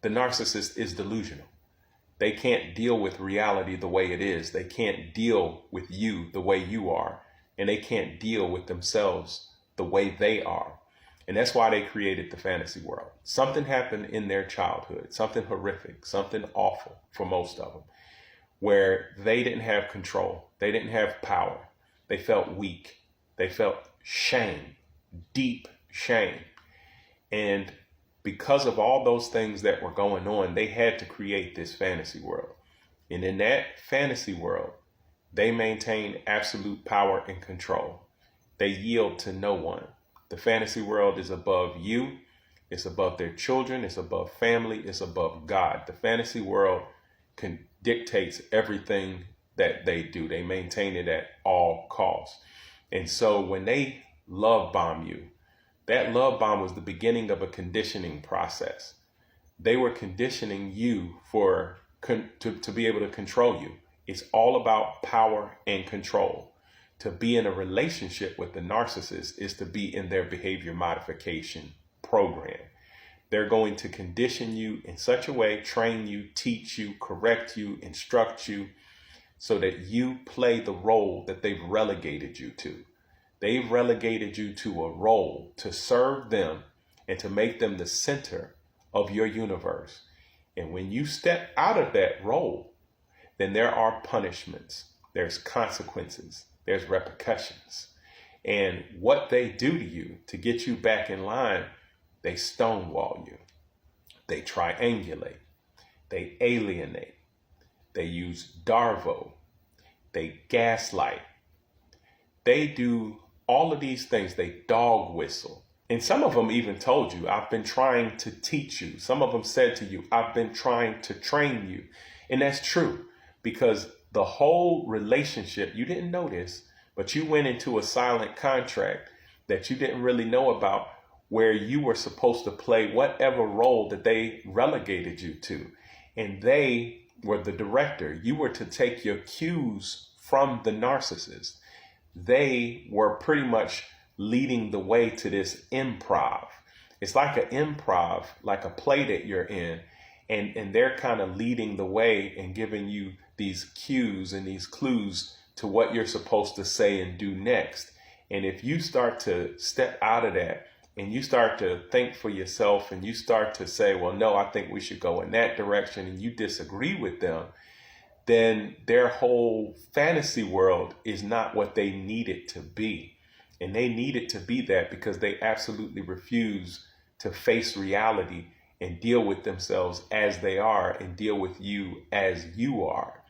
the narcissist is delusional. They can't deal with reality the way it is. They can't deal with you the way you are. And they can't deal with themselves the way they are. And that's why they created the fantasy world. Something happened in their childhood, something horrific, something awful for most of them, where they didn't have control. They didn't have power. They felt weak. They felt shame, deep shame. And because of all those things that were going on, they had to create this fantasy world. And in that fantasy world, they maintain absolute power and control. They yield to no one. The fantasy world is above you. It's above their children. It's above family. It's above God. The fantasy world dictates everything that they do. They maintain it at all costs. And so when they love bomb you, that love bomb was the beginning of a conditioning process. They were conditioning you to be able to control you. It's all about power and control. To be in a relationship with the narcissist is to be in their behavior modification program. They're going to condition you in such a way, train you, teach you, correct you, instruct you, so that you play the role that they've relegated you to. They've relegated you to a role to serve them and to make them the center of your universe. And when you step out of that role, then there are punishments, there's consequences, there's repercussions. And what they do to you to get you back in line, they stonewall you, they triangulate, they alienate, they use Darvo, they gaslight, they do all of these things. They dog whistle. And some of them even told you, I've been trying to teach you. Some of them said to you, I've been trying to train you. And that's true, because the whole relationship, you didn't know this, but you went into a silent contract that you didn't really know about, where you were supposed to play whatever role that they relegated you to. And they were the director. You were to take your cues from the narcissist. They were pretty much leading the way to this improv. It's like an improv, like a play that you're in, and they're kind of leading the way and giving you these cues and these clues to what you're supposed to say and do next. And if you start to step out of that and you start to think for yourself and you start to say, well, no, I think we should go in that direction, and you disagree with them, then their whole fantasy world is not what they need it to be. And they need it to be that because they absolutely refuse to face reality and deal with themselves as they are and deal with you as you are.